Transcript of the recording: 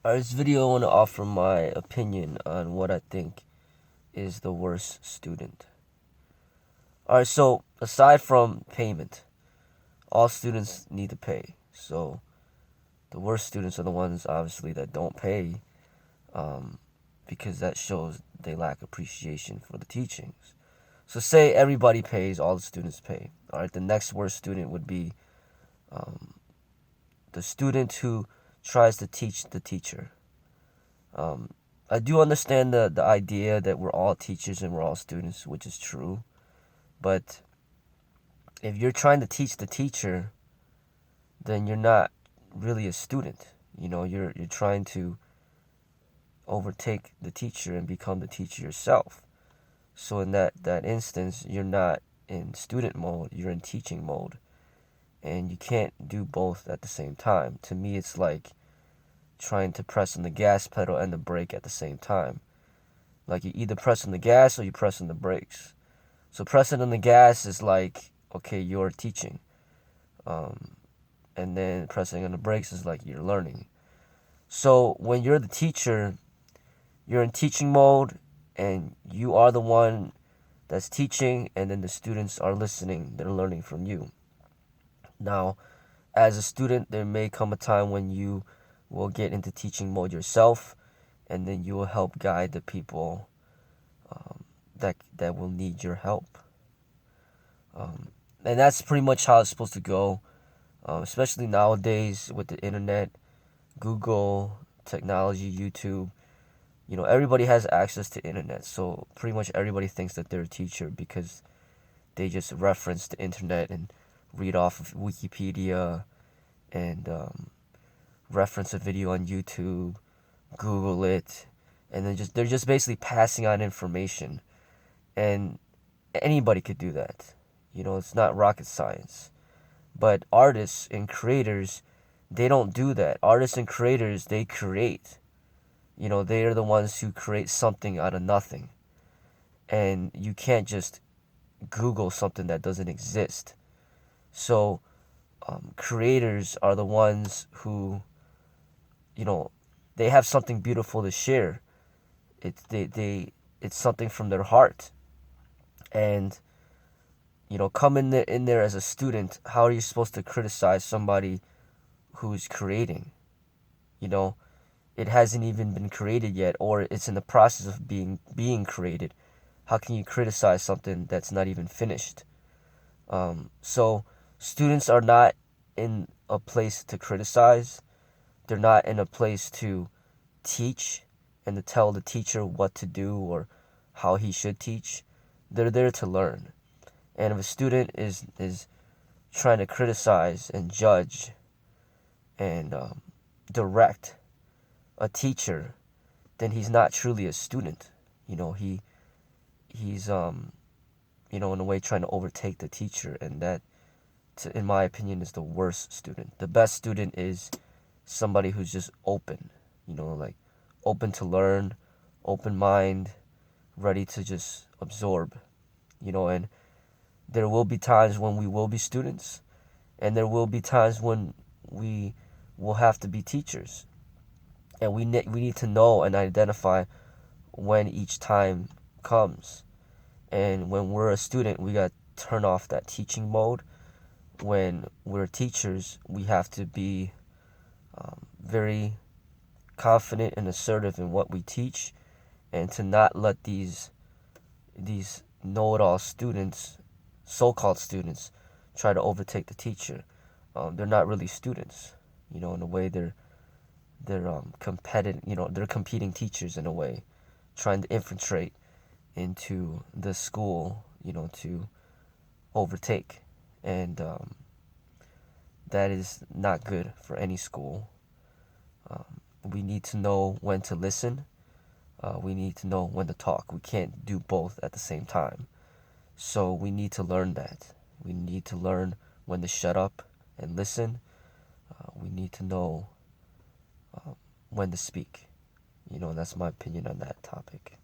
This video I want to offer my opinion on what I think is the worst student. Alright, so aside from payment, all students need to pay. So the worst students are the ones, obviously, that don't pay because that shows they lack appreciation for the teachings. So say everybody pays, all the students pay. Alright, the next worst student would be the student who tries to teach the teacher. I do understand the idea that we're all teachers and we're all students, which is true. But if you're trying to teach the teacher, then you're not really a student. You're trying to overtake the teacher and become the teacher yourself. So in that instance, you're not in student mode, you're in teaching mode. And you can't do both at the same time. To me, it's like trying to press on the gas pedal and the brake at the same time. Like, you either press on the gas or you press on the brakes. So pressing on the gas is like, okay, you're teaching. And then pressing on the brakes is like you're learning. So when you're the teacher, you're in teaching mode and you are the one that's teaching, and then the students are listening, they're learning from you. Now, as a student, there may come a time when you will get into teaching mode yourself, and then you will help guide the people that will need your help. And that's pretty much how it's supposed to go, especially nowadays with the internet, Google, technology, YouTube. Everybody has access to internet, so pretty much everybody thinks that they're a teacher because they just reference the internet and read off of Wikipedia and reference a video on YouTube, Google it, and then they're just basically passing on information. And anybody could do that. It's not rocket science. But artists and creators, they don't do that. Artists and creators, they create. They are the ones who create something out of nothing. And you can't just Google something that doesn't exist. So creators are the ones who, they have something beautiful to share. It's something from their heart. And come in there as a student, how are you supposed to criticize somebody who's creating? It hasn't even been created yet, or it's in the process of being created. How can you criticize something that's not even finished? So students are not in a place to criticize. They're not in a place to teach and to tell the teacher what to do or how he should teach. They're there to learn. And if a student is trying to criticize and judge and direct a teacher, then he's not truly a student. He's in a way trying to overtake the teacher, and that, in my opinion, is the worst student. The best student is somebody who's just open, like open to learn, open mind, ready to just absorb, and there will be times when we will be students, and there will be times when we will have to be teachers. And we need to know and identify when each time comes. And when we're a student, we got to turn off that teaching mode. When we're teachers, we have to be very confident and assertive in what we teach, and to not let these know-it-all students, so-called students, try to overtake the teacher. They're not really students, in a way. They're competitive, they're competing teachers in a way, trying to infiltrate into the school, to overtake. And that is not good for any school. We need to know when to listen. We need to know when to talk. We can't do both at the same time. So we need to learn that. We need to learn when to shut up and listen. We need to know when to speak. That's my opinion on that topic.